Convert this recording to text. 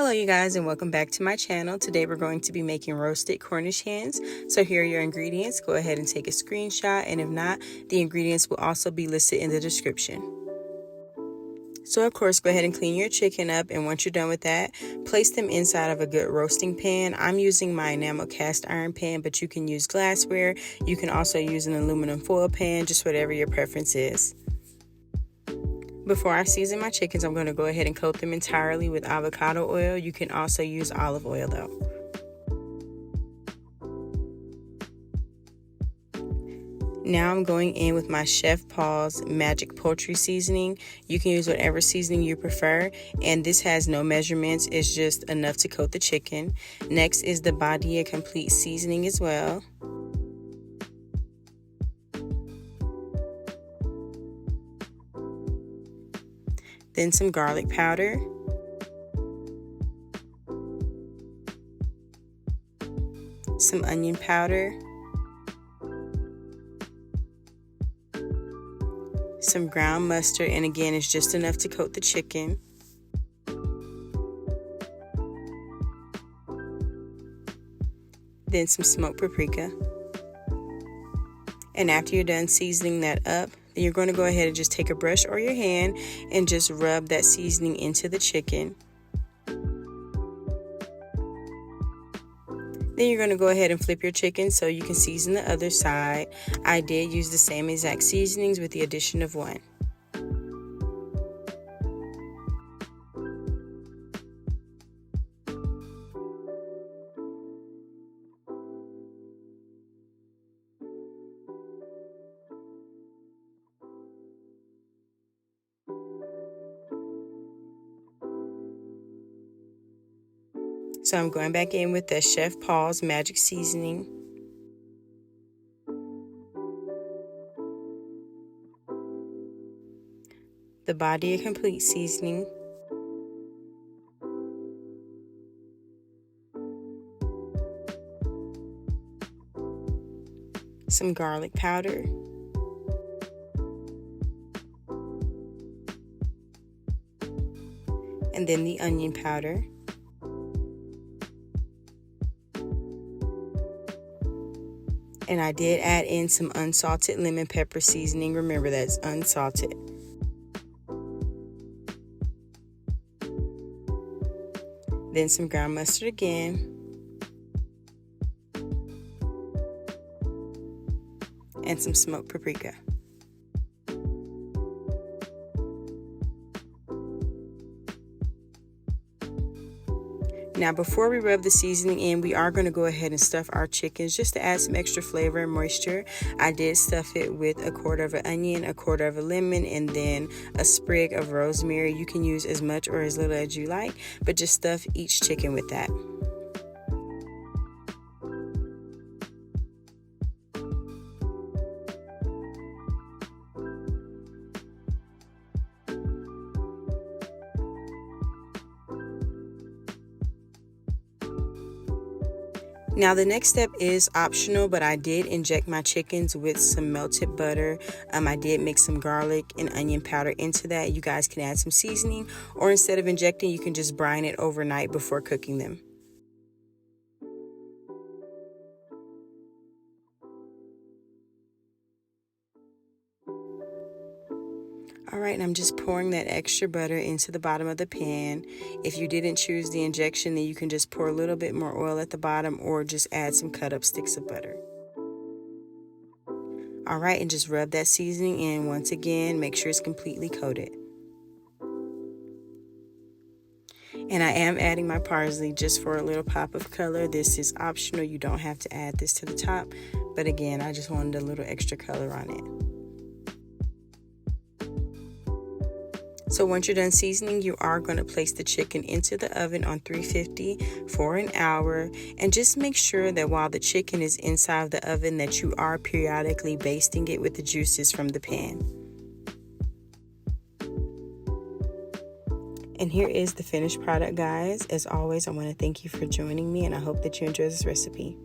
Hello you guys, and welcome back to my channel. Today we're going to be making roasted Cornish hens. So here are your ingredients. Go ahead and take a screenshot, and if not, the ingredients will also be listed in the description. So of course, go ahead and clean your chicken up, and once you're done with that, place them inside of a good roasting pan. I'm using my enamel cast iron pan, but you can use glassware. You can also use an aluminum foil pan, just whatever your preference is. Before I season my chickens, I'm going to go ahead and coat them entirely with avocado oil. You can also use olive oil though. Now I'm going in with my Chef Paul's Magic Poultry seasoning. You can use whatever seasoning you prefer, and this has no measurements. It's just enough to coat the chicken. Next is the Badia Complete seasoning as well. Then some garlic powder, some onion powder, some ground mustard, and again it's just enough to coat the chicken. Then some smoked paprika. And after you're done seasoning that up, then you're going to go ahead and just take a brush or your hand and just rub that seasoning into the chicken. Then you're going to go ahead and flip your chicken so you can season the other side. I did use the same exact seasonings with the addition of one. So I'm going back in with the Chef Paul's Magic Seasoning. The Badia Complete Seasoning. Some garlic powder. And then the onion powder. And I did add in some unsalted lemon pepper seasoning. Remember, that's unsalted. Then some ground mustard again. And some smoked paprika. Now before we rub the seasoning in, we are going to go ahead and stuff our chickens just to add some extra flavor and moisture. I did stuff it with 1/4 of an onion, 1/4 of a lemon, and then a sprig of rosemary. You can use as much or as little as you like, but just stuff each chicken with that. Now the next step is optional, but I did inject my chickens with some melted butter. I did mix some garlic and onion powder into that. You guys can add some seasoning, or instead of injecting, you can just brine it overnight before cooking them. Alright, and I'm just pouring that extra butter into the bottom of the pan. If you didn't choose the injection, then you can just pour a little bit more oil at the bottom, or just add some cut up sticks of butter. Alright, and just rub that seasoning in once again. Make sure it's completely coated. And I am adding my parsley just for a little pop of color. This is optional. You don't have to add this to the top. But again, I just wanted a little extra color on it. So once you're done seasoning, you are going to place the chicken into the oven on 350 for an hour. And just make sure that while the chicken is inside the oven, that you are periodically basting it with the juices from the pan. And here is the finished product, guys. As always, I want to thank you for joining me, and I hope that you enjoy this recipe.